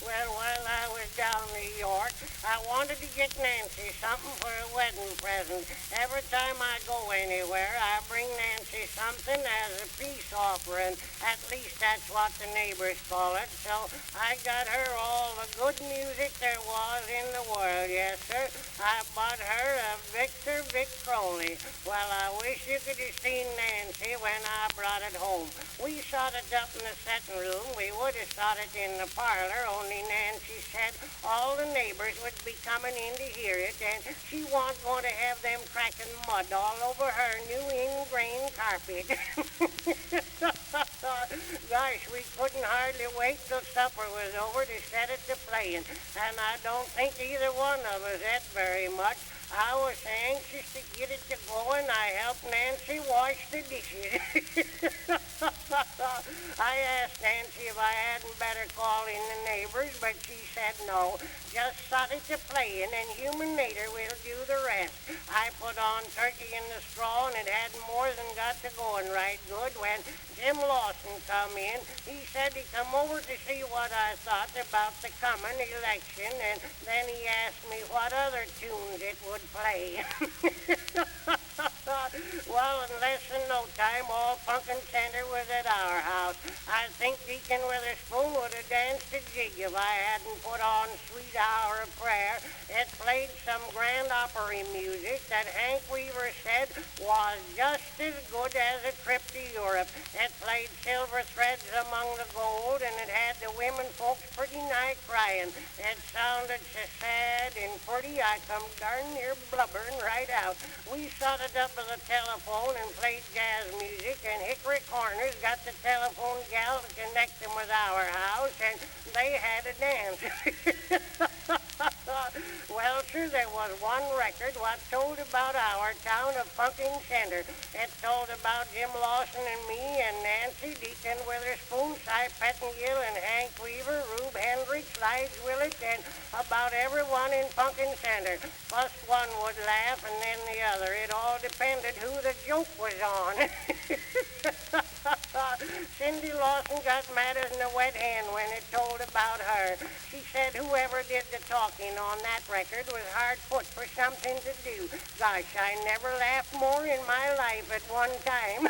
Well, while I was down in New York, I wanted to get Nancy something for a wedding present. Every time I go anywhere, I bring Nancy something as a peace offering. At least that's what the neighbors call it. So I got her all the good music there was in the world. Yes, sir. I bought her a Victor Victrola. Well, I wish you could have seen Nancy when I brought it home. We sawed it up in the setting room. We would have sawed it in the parlor, only Nancy said all the neighbors would be coming in to hear it, and she wasn't going to have them cracking mud all over her new ingrain carpet. Gosh, we couldn't hardly wait till supper was over to set it to playing, and I don't think either one of us ate very much. I was anxious to get it to going. I helped Nancy wash the dishes. I asked Nancy if I hadn't better call in the neighbors, but she said no. Just set it to playing, and human nature will do the rest. I put on turkey in the straw, and it hadn't more than got to going right good when Jim Lawson come in. He said he'd come over to see what I thought about the coming election, and then he asked me what other tunes it would play. Well, in less than no time, all Punkin Center was at our house. I think Deacon Witherspoon would have danced a jig if I hadn't put on Sweet Hour of Prayer. It played some grand opera music that Hank Weaver said was just as good as a trip to Europe. It played Silver Threads Among the Gold, and it had the women folks pretty nigh crying. It sounded so sad and pretty, I come darn near blubbering right out. We sawed it up with a telephone and played jazz music, and Hickory Corners got the telephone gal to connect them with our house, and they had a dance. Well, sir, there was one record what told about our town of Punkin Center. It told about Jim Lawson and me and Nancy, Deacon Witherspoon, Cy Pettingill, and Hank Weaver, Rube Hendricks, Lige Willett, and about everyone in Punkin Center. First one would laugh and then the other. It all depended who the joke was on. Cindy Lawson got mad as a wet hen when it told about her. She said whoever did the talking on that record was hard put for something to do. Gosh, I never laughed more in my life at one time.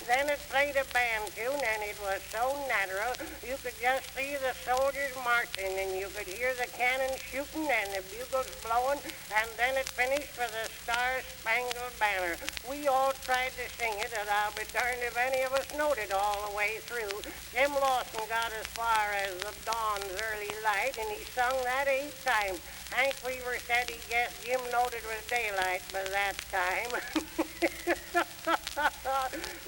Then it played a band tune, and it was so natural. You could just see the soldiers marching, and you could hear the cannon shooting and the bugles blowing, and then it finished with a Star-Spangled Banner. We all tried to sing it, and I'll be darned if any of us knowed it all the way through. Jim Lawson got as far as the dawn's early light, and he sung that 8 times. Hank Weaver said he guessed Jim knowed it was daylight by that time.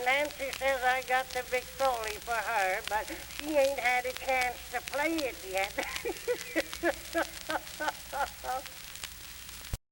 Nancy says I got the Victrola for her, but she ain't had a chance to play it yet.